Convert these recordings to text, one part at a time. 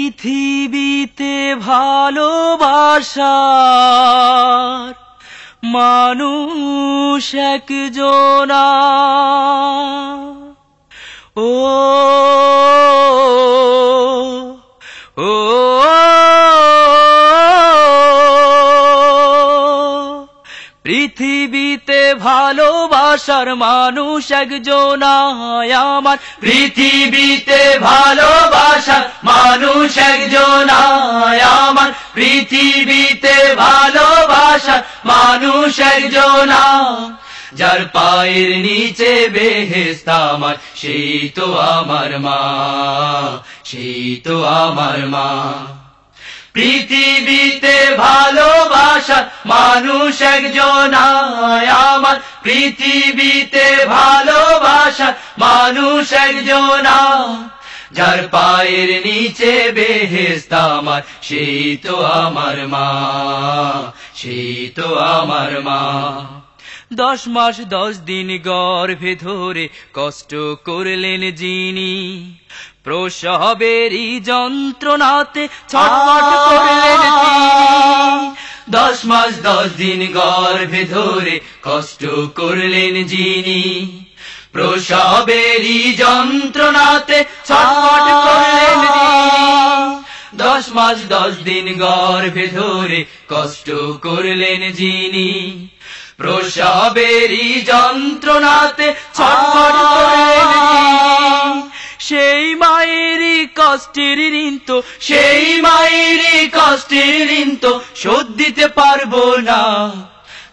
পৃথিবীতে ভালোবাসার মানুষ একজনা। ও ও পৃথিবীতে ভালোবাসার মানুষ একজনা আমার, পৃথিবীতে ভালোবাসার মানুষ একজনা আমার, পৃথিবীতে ভালোবাসার মানুষ একজনা। যার পায়ের নিচে বেহেশত আমার, সেই তো আমার মা, সেই তো আমার মা। পৃথিবীতে ভালোবাসার মানুষ একজনা আমার, পৃথিবীতে ভালোবাসার মানুষ একজনা। যার পায়ের নিচে বেহেশত আমার, সেই তো আমার মা, সেই তো আমার মা। 10 মাস 10 দিন গর্ভে ধরে কষ্ট করলেন যিনি, প্রসবেরই যন্ত্রণাতে ছটফট করলেন তিনি। 10 মাস 10 দিন গর্ভে ধরে কষ্ট করলেন যিনি, প্রসবেরই যন্ত্রণাতে ছটফট করলেন তিনি। 10 মাস 10 দিন গর্ভে ধরে কষ্ট করলেন যিনি, প্রসবেরই যন্ত্রণাতে ছটফট করলেন যিনি। সেই মায়েরই কষ্টের ঋণ তো, সেই মায়েরই কষ্টের ঋণ তো শোধ দিতে পারবো না।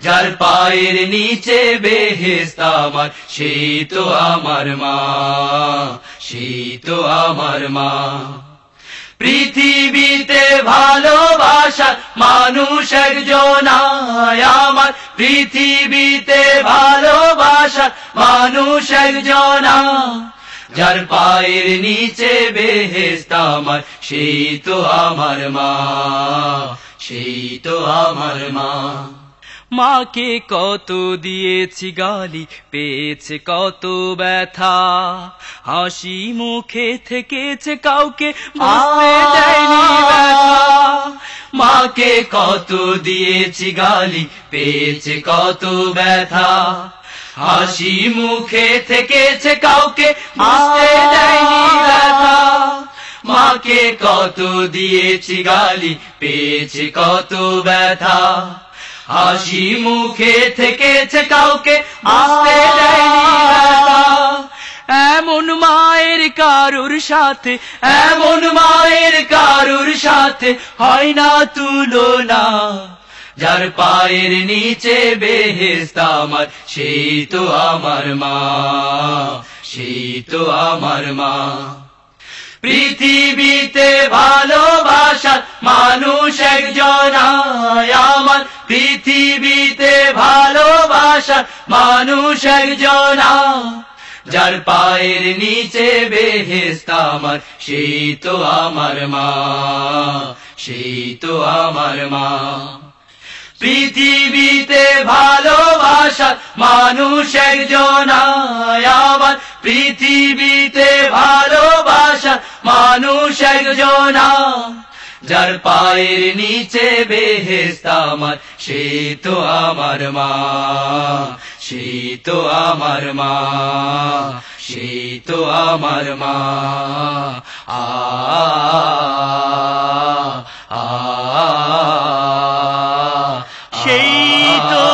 যার পায়ের নিচে বেহেশত আমার, সেই তো আমার মা, সেই তো আমার মা। পৃথিবীতে ভালোবাসার মানুষ একজনা আমার, পৃথিবীতে ভালোবাসার মানুষ একজনা। যার পায়ের নিচে বেহেশত আমার, সেই তো আমার মা, সেই তো আমার মা। মাকে কত দিয়েছি গালি, পেয়েছে কত ব্যথা, হাসি মুখে থেকেছে কাউকে বুঝতে দেয়নি ব্যথা। মাকে কত দিয়েছি গালি, পেয়েছে কত ব্যথা, হাসি মুখে থেকেছে কাউকে বুঝতে দেয়নি ব্যথা। মাকে কত দিয়েছি গালি, পেয়েছে কত ব্যথা, হাসি মুখে থেকেছে কাউকে বুঝতে দেয়নি ব্যথা। এমন মায়ের কারুর সাথে, এমন মায়ের কারুর সাথে হয় না তুলনা। যার পায়ের নিচে বেহেশত আমার, সেই তো আমার মা, সেই তো আমার মা। পৃথিবীতে ভালোবাসার মানুষ একজনা আমার, পৃথিবীতে ভালোবাসার মানুষ একজনা। যার পায়ের নিচে বেহেশত আমার, সেই তো আমার মা, সেই তো আমার মা। পৃথিবীতে ভালোবাসার মানুষ একজনা আমার, পৃথিবীতে ভালোবাসার মানুষ একজনা। যার পায়ের নিচে বেহেশত আমার, সেই তো আমার মা, সেই তো আমার মা, সেই তো আমার মা। আ সেই তো